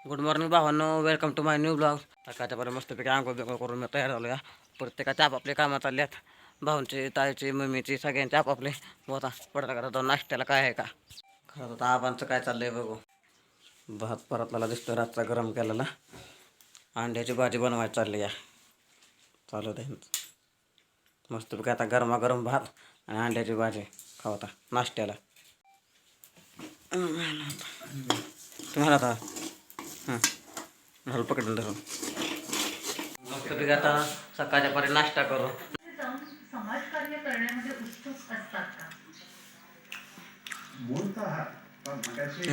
Good morning भावांनो, welcome to my new blog. सकाळच्यापर्यंत मस्तपैकी आंघोळ बिंघोळ करून मी तयार झालो. या प्रत्येकाच्या आपापले कामं चालली आहेत. भाऊंची, ताईची, मम्मीची, सगळ्यांचे आपापले. होता पडता करा तो नाश्त्याला काय आहे का. खरं तर आबांचं काय चाललंय बघू. भात परतला दिसतो रातचा गरम केलेला. अंड्याची भाजी बनवायची चालली. या चालू दे मस्तपैकी आता गरमागरम भात आणि अंड्याची भाजी खावता नाश्त्याला. तुम्हाला आता झालं पकडून धरून मस्तपैकी आता सकाळच्या पर्यंत नाश्ता करू. समाजकार्य करण्यामध्ये उत्सुक असतात का?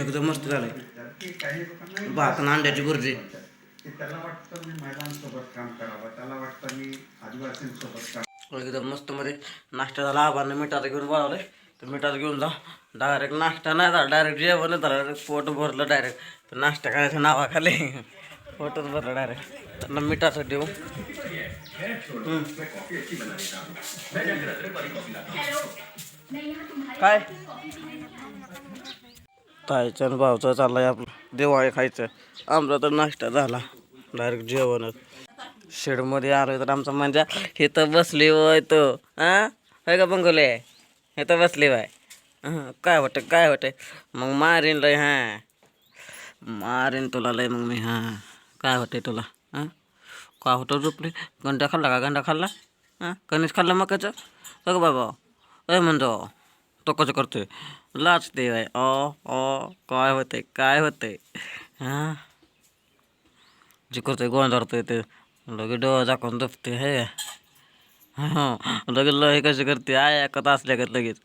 एकदम मस्त झालंय. भात आणि अंड्याची भुर्जी. त्याला वाटतं मी महिलांसोबत काम करावं, त्याला वाटतं मी आदिवासींसोबत काम. एकदम मस्त मध्ये नाश्ता झाला. आबांना मिठाचं घेऊन बोलावलंय तर मिठाचं घेऊन जा. डायरेक्ट नाश्ता नाही झाला, डायरेक्ट जेवण झालं. पोट भरलं डायरेक्ट. तर नाश्ता करायच्या नावाखाली पोटच भरलं डायरेक्ट. त्यांना मिठाचं देऊ. काय ताईचं भावचं चाललंय आपलं दिवाळी खायचं. आमचा तर नाश्ता झाला, डायरेक्ट जेवणच. शेडमध्ये आलो तर आमचं म्हणजे हे तर बसली वय तो हां होय का बंगोले. हे तर बसली बाय. काय वाटतं मग मारीन लय. हां मारीन तुला लय मग मी. हां काय वाटते तुला. हां काय होतं झोपली. गंडा खाल्ला का गंडा खाल्ला. हां कणीस खाल्ला मकाचं बघ बाबा. अय म्हणतो तो कसं करतोय लाचते बाय. काय होतंय हां जे करतोय गोंधळतोय ते लगे डोळा दाखवून दपते हे. हां लगेच लय कशी करते आय ऐकत असल्या का लगेच.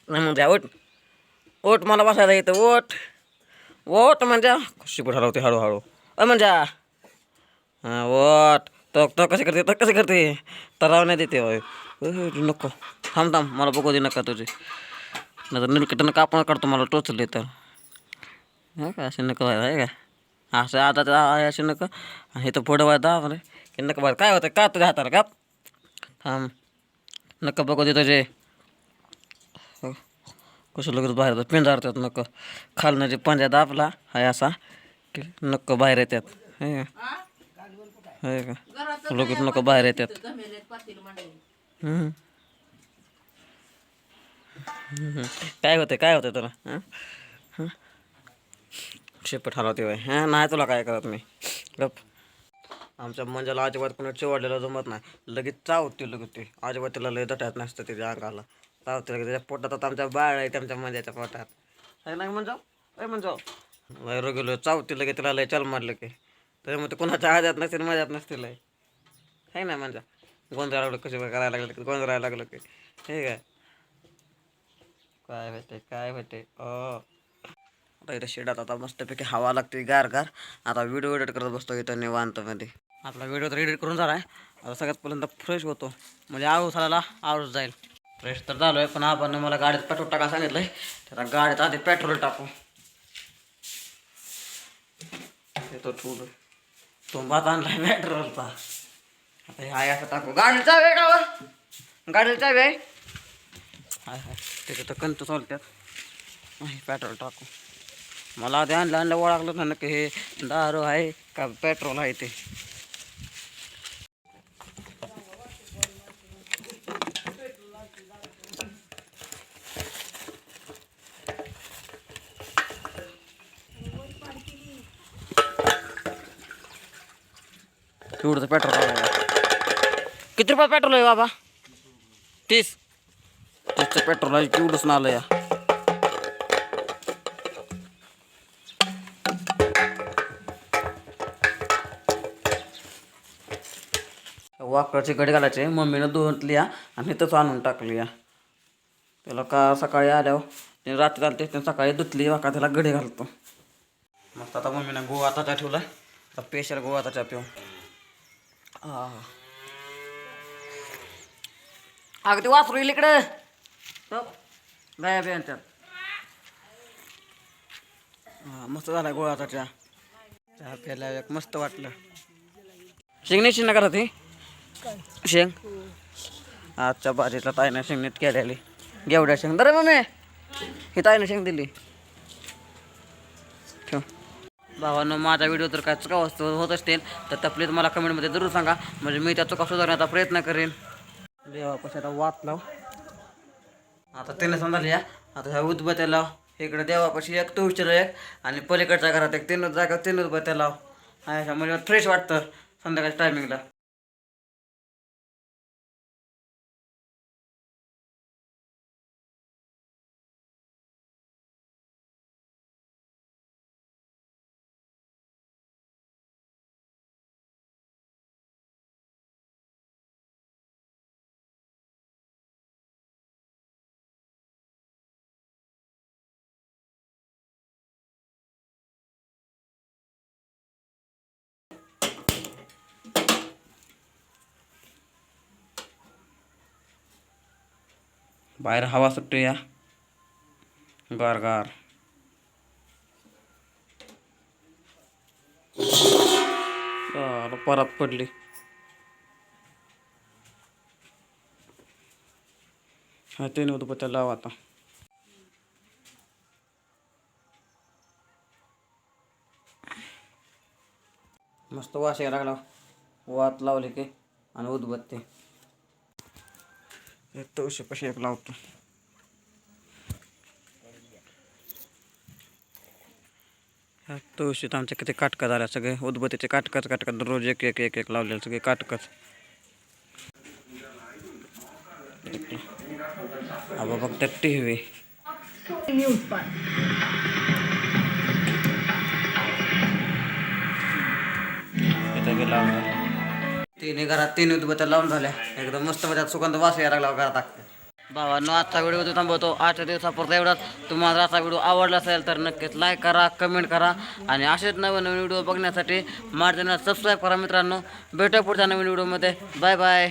म्हणजे ओट मला बसायला येतं. ओट म्हणजे कशी पण हलवते हळूहळू. म्हणजे हां ओट तो कसे करते तर रावण्या देते. होय नको थांब मला बघू दे नका तुझी. नाही तर निलकटनं कापण काढतो मला टोचले तर. हे का असे नको आहे का असं आता असे नको. हे तर पुढं वाय दाबले की नका बाहेर. काय होतं का तुझ्या हाताला का थांब नका बघू दे तुझे. कसं लगेच बाहेर येतात पिंजारतात. नको खालनं जे पंजा दाबला हाय असा की नको बाहेर येतात. हे का लगेच नको बाहेर येतात. काय होतं तुला. हां शेपट हलवते बाय. हां नाही तुला काय करत मी गप. आमच्या मंजाला अजिबात कोणी चिवडलेलं जमत नाही. लगेच चावते लगेच ते. अजिबात तिला लय दटायत नसतं त्याच्या अंगाला. चावते लगेच त्याच्या पोटात. आता आमच्या बाळ आहे त्यांच्या मंजाच्या पोटात आहे नाही म्हणजाव वैर गेलो चावते लगेच तिला लय चल मारलं की. त्याच्यामुळे ते कोणाच्या आजात नसते मजात नसते लय आहे ना. म्हणजे गोंधळायला लागलं कशी करायला लागलं की गोंधळायला लागलं की हे काय होते आता इथं शेडात आता मस्तपैकी हवा लागते गार. आता व्हिडिओ एडिट करत बसतो इथं निवांतमध्ये. आपला व्हिडिओ तर एडिट करून झाला आहे. आता सगळ्यात पहिल्यांदा फ्रेश होतो म्हणजे आळसाला आळस जाईल. फ्रेश तर झालो आहे पण आपण मला गाडीत पेट्रोल टाका सांगितलं आहे. त्याला गाडीत आधी पेट्रोल टाकू. येतो थोडं तो भात आणलाय पेट्रोलचा. आता हे आहे असं टाकू. गाडीला चावी आहे का. गाडीला चावी आहे हाय तिथे तर कंत चालतात. पेट्रोल टाकू. मला आधी आणलं ओळखलं ना नक्की हे दारू आहे का पेट्रोल आहे ते. एवढं पेट्रोल आहे. किती रुपये पेट्रोल आहे बाबा. 30चं पेट्रोल आहे. एवढंच नालं या. वाकडाची गडी घालायचे मम्मीनं धुतली या आणि इथंच आणून टाकली या. त्याला का सकाळी आल्यावर ते रात्री घालते ते सकाळी धुतली वाका त्याला गडी घालतो मस्त. आता मम्मीनं गोवाताचा ठेवला. आता स्पेशल गोवाताचा पिऊ. अगदी वासरू येईल इकडं गाया बियांच्यात. मस्त झाला गोळाचा चहा प्यायला एक मस्त वाटलं. शेंग नाही शिंना करा ती शेंग आजच्या भाजीला ताईनं शेंगणीत केलेली. गेवड्या शेंग दर मम्मी ही ताईनं शेंग दिली. ठेव भावांनो माझा व्हिडिओ जर काय चुका होत असतील तर प्लीज मला कमेंटमध्ये जरूर सांगा, म्हणजे मी त्या चुका सुधारण्याचा प्रयत्न करेन. देवापाशी आता वात लाव. आता त्याने समजाल या. आता ह्या उदबत्त्या लाव. इकडे देवापाशी एक तुळशीला एक आणि पलीकडच्या घरात एक 3 जागा 3 उदबत्त्या लाव. ह्याच्या म्हणजे फ्रेश वाटतं संध्याकाळच्या टायमिंगला. बाहेर हवा सुटते या गार गार. परत पडली. हा 3 उदबत्त्या लाव आता. मस्त वास यायला लागला. वात लावली की आणि उदबत्ती एक तुळशीपाशी एक लावतो. ह्या तुळशीत आमच्या किती काटका झाल्या, सगळे उदबत्तीचे काटकाच दररोज एक एक एक एक लावलेले सगळे काटकाच. अब फक्त टीव्ही इथं बी लावलं. 3 घरात 3 उदबत्त्या लावून झाल्या एकदम मस्त. त्यात सुगंध वास यायला लागला घरात. भावांनो आजचा व्हिडिओ इथं थांबवतो. आजच्या दिवसापुरता एवढाच. तुम्हाला आजचा व्हिडिओ आवडला असेल तर नक्कीच लाईक करा, कमेंट करा आणि असेच नवीन नवीन व्हिडिओ बघण्यासाठी माझ्या चॅनल सबस्क्राईब करा मित्रांनो. भेटूया पुढच्या नवीन व्हिडिओमध्ये. Bye bye.